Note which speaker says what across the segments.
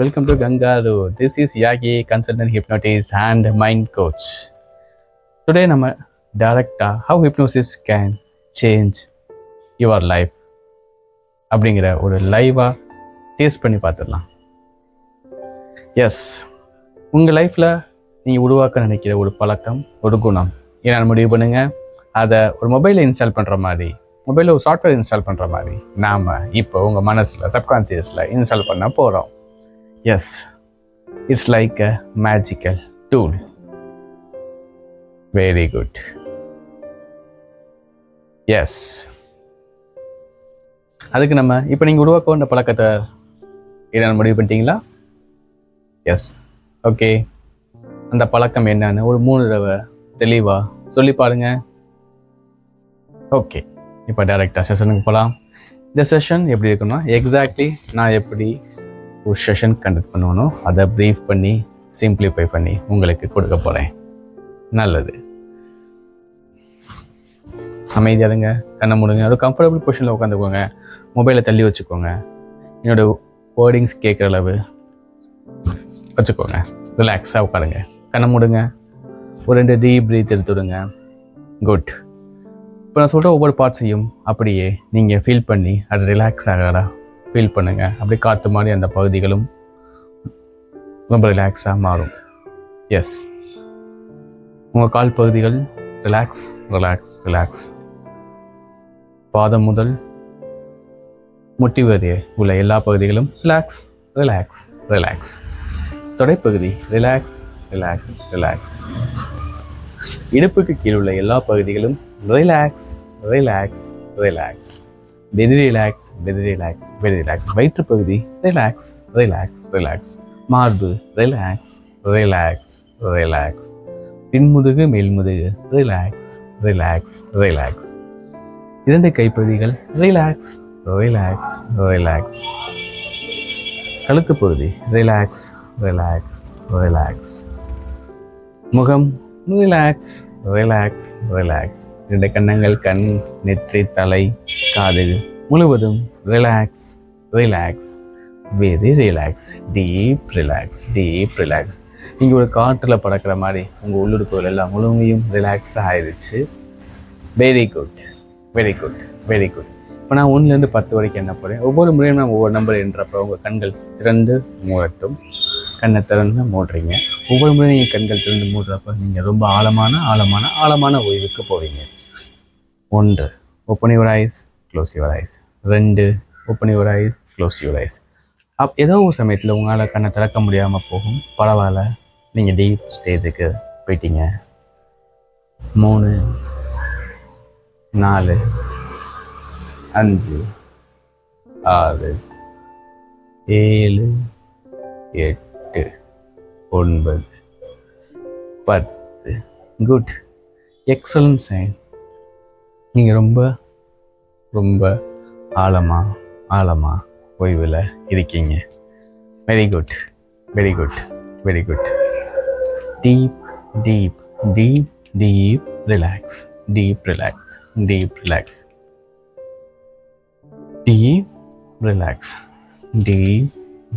Speaker 1: Welcome to Gangaru. This is Yagi, consultant hypnotist and mind coach. Today, நம்ம டைரக்டா how hypnosis can change your life அப்படிங்கிற ஒரு லைவா taste பண்ணி பார்த்துடலாம். எஸ், உங்கள் லைஃப்பில் நீங்கள் உருவாக்க நினைக்கிற ஒரு பழக்கம், ஒரு குணம் என்னென்னு முடிவு பண்ணுங்க. அதை ஒரு மொபைலில் இன்ஸ்டால் பண்ணுற மாதிரி, மொபைலில் ஒரு சாஃப்ட்வேர் இன்ஸ்டால் பண்ணுற மாதிரி நாம் இப்போ உங்கள் மனசில் சப்கான்சியஸில் இன்ஸ்டால் பண்ண போகிறோம். Yes, it's like a magical tool. Very good. Yes. அதுக்கு நம்ம இப்போ நீங்கள் உருவாக்க வேண்டிய பழக்கத்தை என்னென்னு முடிவு பண்ணிட்டீங்களா? Yes, okay. அந்த பழக்கம் என்னன்னு ஒரு 3 தடவை தெளிவாக சொல்லி பாருங்க. ஓகே, இப்போ டைரெக்டாக செஷனுக்கு போகலாம். இந்த செஷன் எப்படி இருக்குன்னா, எக்ஸாக்ட்லி நான் எப்படி ஒரு செஷன் கண்டக்ட் பண்ணுவணும் அதை ப்ரீஃப் பண்ணி சிம்பிளிஃபை பண்ணி உங்களுக்கு கொடுக்க போகிறேன். நல்லது. அமைதியாக இருங்க, கண்ணை மூடுங்க, ஒரு கம்ஃபர்டபுள் பொசிஷனில் உட்காந்துக்கோங்க, மொபைலை தள்ளி வச்சுக்கோங்க, என்னோடய வேர்டிங்ஸ் கேட்குற அளவு வச்சுக்கோங்க, ரிலாக்ஸாக உட்காருங்க, கண்ணை மூடுங்க, ஒரு 2 டீப் ப்ரீத் எடுத்துடுங்க. குட். இப்போ நான் சொல்கிற ஒவ்வொரு பார்ட்ஸையும் அப்படியே நீங்கள் ஃபீல் பண்ணி அது ரிலாக்ஸ் ஆகடா ஃபீல் பண்ணுங்கள். அப்படி காற்று மாதிரி அந்த பகுதிகளும் ரொம்ப ரிலாக்ஸாக மாறும். எஸ், உங்கள் கால் பகுதிகள் ரிலாக்ஸ் ரிலாக்ஸ் ரிலாக்ஸ். பாதம் முதல் முட்டி வரை உள்ள எல்லா பகுதிகளும் ரிலாக்ஸ் ரிலாக்ஸ் ரிலாக்ஸ். தொடைப்பகுதி ரிலாக்ஸ் ரிலாக்ஸ் ரிலாக்ஸ். இடுப்புக்கு கீழே உள்ள எல்லா பகுதிகளும் relax relax relax. Very relax very relax very relax. வயிற்று பகுதி ரிலாக்ஸ் ரிலாக்ஸ் ரிலாக்ஸ். மார்பு ரிலாக்ஸ் ரிலாக்ஸ் ரிலாக்ஸ். பின்முதுகு மேல்முதுகு ரிலாக்ஸ் ரிலாக்ஸ் ரிலாக்ஸ். 2 கைப்பகுதிகள் ரிலாக்ஸ் ரிலாக்ஸ் ரிலாக்ஸ். கழுத்து பகுதி ரிலாக்ஸ் ரிலாக்ஸ் ரிலாக்ஸ். முகம் ரிலாக்ஸ் ரிலாக்ஸ் ரிலாக்ஸ். 2 கன்னங்கள், கண், நெற்றி, தலை, காது முழுவதும் relax relax very relax. Deep relax deep relax. நீங்கள் ஒரு காற்றில் பறக்கிற மாதிரி உங்கள் உள்ளுறுப்புகள் எல்லாம் முழுமையும் ரிலாக்ஸ் ஆயிடுச்சு. Very good very good very good. இப்போ நான் 1லேருந்து 10 வரைக்கும் என்ன போகிறேன். ஒவ்வொரு முறையும் நான் ஒவ்வொரு நம்பர் என்றப்போ உங்கள் கண்கள் திறந்து மூடட்டும். கண்ணை திறந்து மூடுறீங்க. ஒவ்வொரு முறையும் நீங்கள் கண்கள் திறந்து மூடுறப்ப நீங்கள் ரொம்ப ஆழமான ஆழமான ஆழமான ஓய்வுக்கு போவீங்க. 1, open your eyes, close your eyes. 2, open your eyes, close your eyes. ஏதோ ஒரு சமயத்தில் உங்களால் கண்ணை திறக்க முடியாமல் போகும், பரவாயில்ல, நீங்கள் டீப் ஸ்டேஜுக்கு போயிட்டீங்க. 3, 4, 5, 6, 7, 8, 9, 10. குட். Excellent sign. நீங்கள் ரொம்ப ரொம்ப ஆழமாக ஓய்வில் இருக்கீங்க. Very good very good very good. Deep deep deep deep relax deep relax deep relax deep relax deep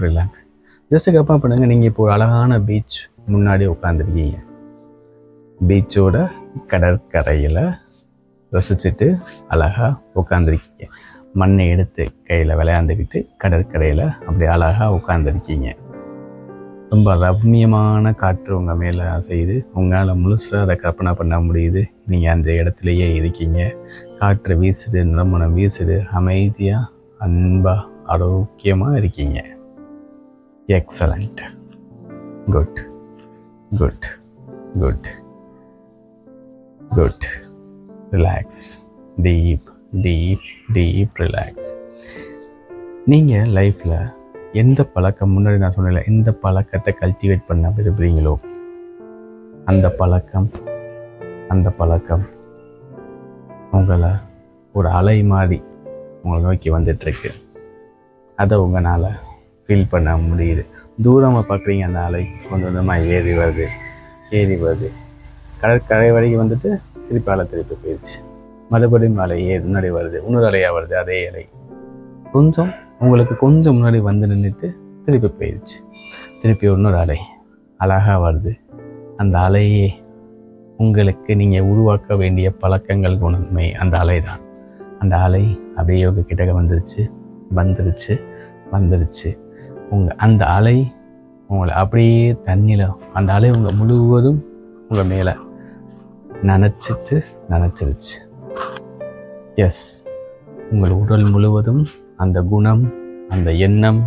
Speaker 1: relax. Just கப்பா பண்ணுங்க. நீங்கள் இப்போ ஒரு அழகான பீச் முன்னாடி உட்காந்துருக்கீங்க. பீச்சோட கடற்கரையில் ரசிச்சுட்டு அழகாக உட்காந்துருக்கீங்க. மண்ணை எடுத்து கையில் விளையாண்டுக்கிட்டு கடற்கரையில் அப்படி அழகாக உட்காந்துருக்கீங்க. ரொம்ப ரம்மியமான காற்று உங்கள் மேலே செய்து உங்களால் முழுசாக அதை கற்பனை பண்ண முடியுது. நீங்கள் அந்த இடத்துலையே இருக்கீங்க. காற்று வீசுது, நிறமணம் வீசுது, அமைதியாக அன்பாக ஆரோக்கியமாக இருக்கீங்க. Excellent. Good good good good. Relax. Deep deep deep relax. நீங்கள் லைஃப்பில் எந்த பழக்கம், முன்னாடி நான் சொன்னல, எந்த பழக்கத்தை கல்டிவேட் பண்ண விரும்புகிறீங்களோ அந்த பழக்கம் உங்களை ஒரு அலை மாதிரி உங்களை நோக்கி வந்துட்டுருக்கு. அதை உங்களால் ஃபீல் பண்ண முடியுது. தூரமாக பார்க்குறீங்க, அந்த அலை கொஞ்சம் கொஞ்சமாக ஏறி வருது. கடற்கரை வரைக்கும் வந்துட்டு திருப்பி போயிடுச்சு. மறுபடியும் அலை முன்னாடி வருது, இன்னொரு அலையாக வருது. அதே அலை உங்களுக்கு கொஞ்சம் முன்னாடி வந்து நின்றுட்டு திருப்பி போயிடுச்சு. திருப்பி இன்னொரு அலை அழகாக வருது. அந்த அலையே உங்களுக்கு நீங்கள் உருவாக்க வேண்டிய பழக்கங்கள் குணமே அந்த அலை தான். அந்த அலை அப்படியே உங்ககிட்ட வந்துருச்சு. அந்த அலை உங்களை அப்படியே தண்ணியில் அந்த அலை உங்கள் முழுவதும் உங்கள் மேலே நனைச்சிருச்சு. எஸ், உங்கள் உடல் முழுவதும் அந்த குணம், அந்த எண்ணம்,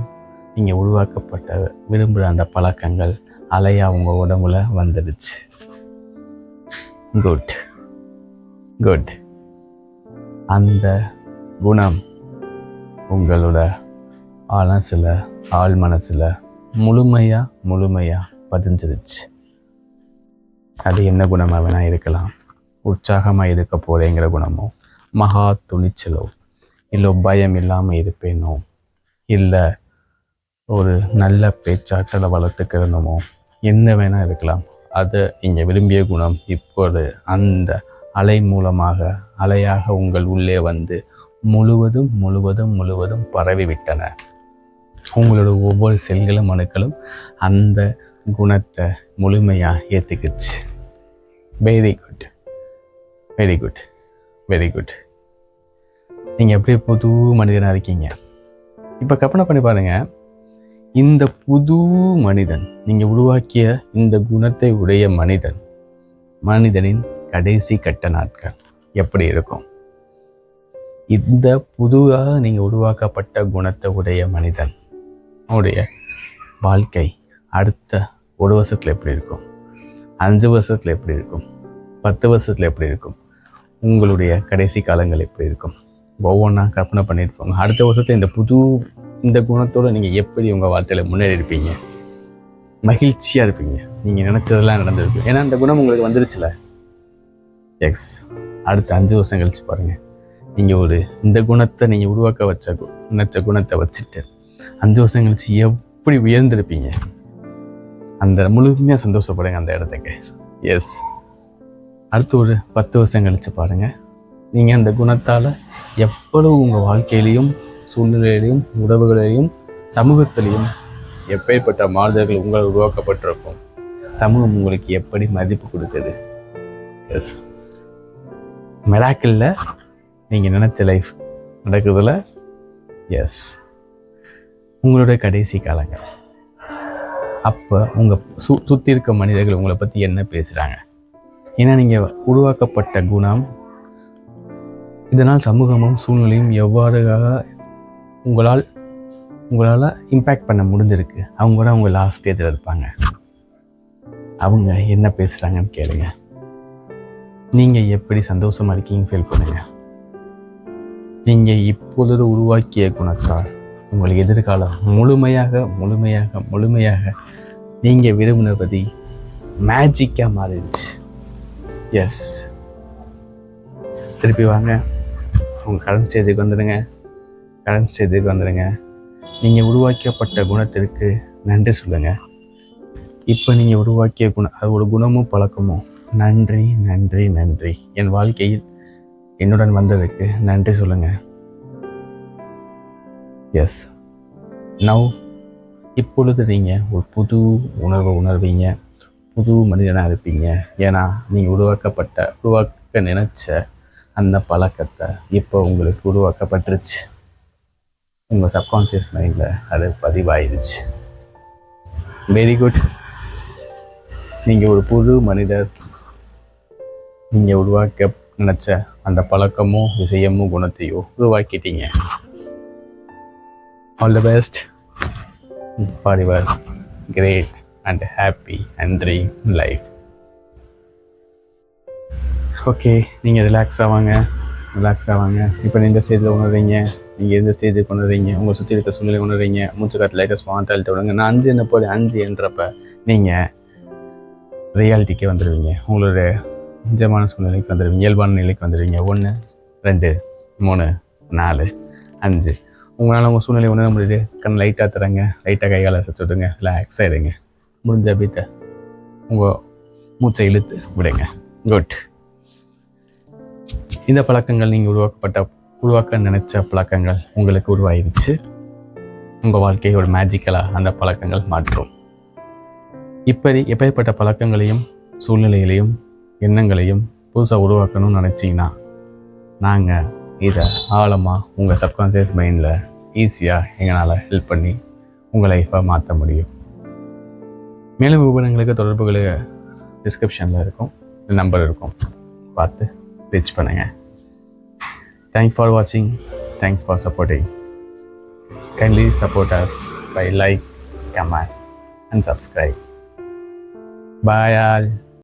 Speaker 1: நீங்கள் உருவாக்கப்பட்ட விரும்புகிற அந்த பழக்கங்கள் அலையாக உங்கள் உடம்புல வந்துடுச்சு. குட். அந்த குணம் உங்களோட ஆழ் மனசில் முழுமையாக பதிஞ்சிருச்சு. அது என்ன குணமாக வேணா இருக்கலாம். உற்சாகமாக இருக்க போகிறேங்கிற குணமோ, மகா துணிச்சலோ, இல்லை பயம் இல்லாமல் இருப்பேனோ, இல்லை ஒரு நல்ல பேச்சாற்றலை வளர்த்துக்கிறணுமோ, என்ன வேணால் இருக்கலாம். அதை இங்கே விரும்பிய குணம் இப்போது அந்த அலை மூலமாக அலையாக உங்கள் உள்ளே வந்து முழுவதும் பரவிவிட்டன. உங்களோட ஒவ்வொரு செல்களும் அணுக்களும் அந்த குணத்தை முழுமையாக ஏற்றுக்குச்சு. Very good. நீங்கள் அப்படியே புது மனிதனாக இருக்கீங்க. இப்போ கற்பனை பண்ணி பாருங்கள், இந்த புது மனிதன், நீங்கள் உருவாக்கிய இந்த குணத்தை உடைய மனிதனின் கடைசி கட்ட நாட்கள் எப்படி இருக்கும்? இந்த புதுவாக நீங்கள் உருவாக்கப்பட்ட குணத்தை உடைய மனிதன் உடைய வாழ்க்கை அடுத்த 1 வருஷத்தில் எப்படி இருக்கும்? 5 வருஷத்தில் எப்படி இருக்கும்? 10 வருஷத்தில் எப்படி இருக்கும்? உங்களுடைய கடைசி காலங்கள் எப்படி இருக்கும்? ஒவ்வொன்றா கற்பனை பண்ணியிருப்பாங்க. அடுத்த வருஷத்தில் இந்த குணத்தோடு நீங்கள் எப்படி உங்கள் வாழ்க்கையில் முன்னேறி இருப்பீங்க? மகிழ்ச்சியாக இருப்பீங்க. நீங்கள் நினச்சதெல்லாம் நடந்திருக்கு. ஏன்னா அந்த குணம் உங்களுக்கு வந்துருச்சுல. எக்ஸ், அடுத்த 5 வருஷம் கழிச்சு பாருங்கள், நீங்கள் இந்த குணத்தை நீங்கள் உருவாக்க நினச்ச குணத்தை வச்சுட்டு 5 வருஷம் கழிச்சு எப்படி உயர்ந்திருப்பீங்க? அந்த முழுமையாக சந்தோஷப்படுங்க அந்த இடத்துக்கு. எஸ், அடுத்து ஒரு 10 வருஷம் கழிச்சு பாருங்கள், நீங்கள் அந்த குணத்தால் எவ்வளவு உங்கள் வாழ்க்கையிலையும், சூழ்நிலையிலையும், உறவுகளிலையும், சமூகத்திலையும் எப்பேற்பட்ட மாறுதல்கள் உங்களால் உருவாக்கப்பட்டிருக்கும். சமூகம் உங்களுக்கு எப்படி மதிப்பு கொடுக்குது? எஸ், மிராக்கிளில் நீங்கள் நினச்ச லைஃப் நடக்குதுல. எஸ், உங்களுடைய கடைசி காலங்கள். அப்போ உங்கள் சுற்றி இருக்க மனிதர்கள் உங்களை பற்றி என்ன பேசுகிறாங்க? ஏன்னா நீங்கள் உருவாக்கப்பட்ட குணம், இதனால் சமூகமும் சூழ்நிலையும் எவ்வாறு உங்களால் இம்பேக்ட் பண்ண முடிஞ்சிருக்கு. அவங்க கூட அவங்க லாஸ்ட் ஸ்டேஜில் இருப்பாங்க. அவங்க என்ன பேசுகிறாங்கன்னு கேளுங்க. நீங்கள் எப்படி சந்தோஷமாக இருக்கீங்கன்னு ஃபீல் பண்ணுங்கள். நீங்கள் இப்பொழுது உருவாக்கிய குணத்தால் உங்களுக்கு எதிர்காலம் முழுமையாக நீங்கள் விரும்பினபதி மேஜிக்காக மாறிடுச்சு. எஸ், திருப்பி வாங்க, உங்கள் கரண்ட் ஸ்டேஜுக்கு வந்துடுங்க. நீங்கள் உருவாக்கப்பட்ட குணத்திற்கு நன்றி சொல்லுங்கள். இப்போ நீங்கள் உருவாக்கிய அதோட குணமும் பழக்கமும் நன்றி. என் வாழ்க்கையில் என்னுடன் வந்ததுக்கு நன்றி சொல்லுங்கள். எஸ், இப்பொழுது நீங்கள் ஒரு புது உணர்வீங்க, புது மனிதனாக இருப்பீங்க. ஏன்னா நீங்கள் உருவாக்க நினைச்ச அந்த பழக்கத்தை இப்போ உங்களுக்கு உருவாக்கப்பட்டுருச்சு. உங்கள் சப்கான்ஷியஸ் மைண்டில் அது பதிவாயிடுச்சு. Very good. நீங்கள் ஒரு புது மனிதர். நீங்கள் உருவாக்க நினச்ச அந்த பழக்கமோ, விஷயமோ, குணத்தையோ உருவாக்கிட்டீங்க. All the best for your great and happy and dream life. Okay, நீங்கள் ரிலாக்ஸ் ஆவாங்க. இப்போ நீங்கள் ஸ்டேஜில் உணர்றீங்க, நீங்கள் எந்த ஸ்டேஜுக்கு உணர்றீங்க, உங்களை சுற்றி இருக்க சூழ்நிலை உணர்றீங்க. மூச்சு காற்று லைட்டாக ஸ்பான் தள்ளிட்டு விடுங்க. நான் 5 என்ன போல 5 என்றப்ப நீங்கள் ரியாலிட்டிக்கு வந்துடுவீங்க. உங்களோட நிஜமான சூழ்நிலைக்கு வந்துடுவீங்க, இயல்பான நிலைக்கு வந்துடுவீங்க. 1 2 3 4 5. உங்களால் உங்கள் சூழ்நிலை உணர முடியுது. கண் லைட்டாக தரங்க, லைட்டாக கைகால சுட்டுடுங்க, ரிலாக்ஸ் ஆகிடுங்க. முடிஞ்ச பீத்தை உங்கள் மூச்சை இழுத்து விடுங்க. குட். இந்த பழக்கங்கள் நீங்கள் உருவாக்க நினைச்ச பழக்கங்கள் உங்களுக்கு உருவாயிருச்சு. உங்கள் வாழ்க்கையை ஒரு மேஜிக்கலாக அந்த பழக்கங்கள் மாற்றும். எப்பேற்பட்ட பழக்கங்களையும் சூழ்நிலைகளையும் எண்ணங்களையும் புதுசாக உருவாக்கணும்னு நினச்சிங்கன்னா நாங்கள் இதை ஆழமாக உங்கள் சப்கான்ஷியஸ் மைண்டில் ஈஸியாக எங்களால் ஹெல்ப் பண்ணி உங்கள் லைஃப்பை மாற்ற முடியும். மேலும் விவரங்களுக்கு தொடர்புகளுக்கு டிஸ்கிரிப்ஷனில் இருக்கும், நம்பர் இருக்கும், பார்த்து ரீச் பண்ணுங்கள். தேங்க்ஸ் ஃபார் வாட்சிங். Thanks for supporting. Kindly support us by like, comment and subscribe. Bye all.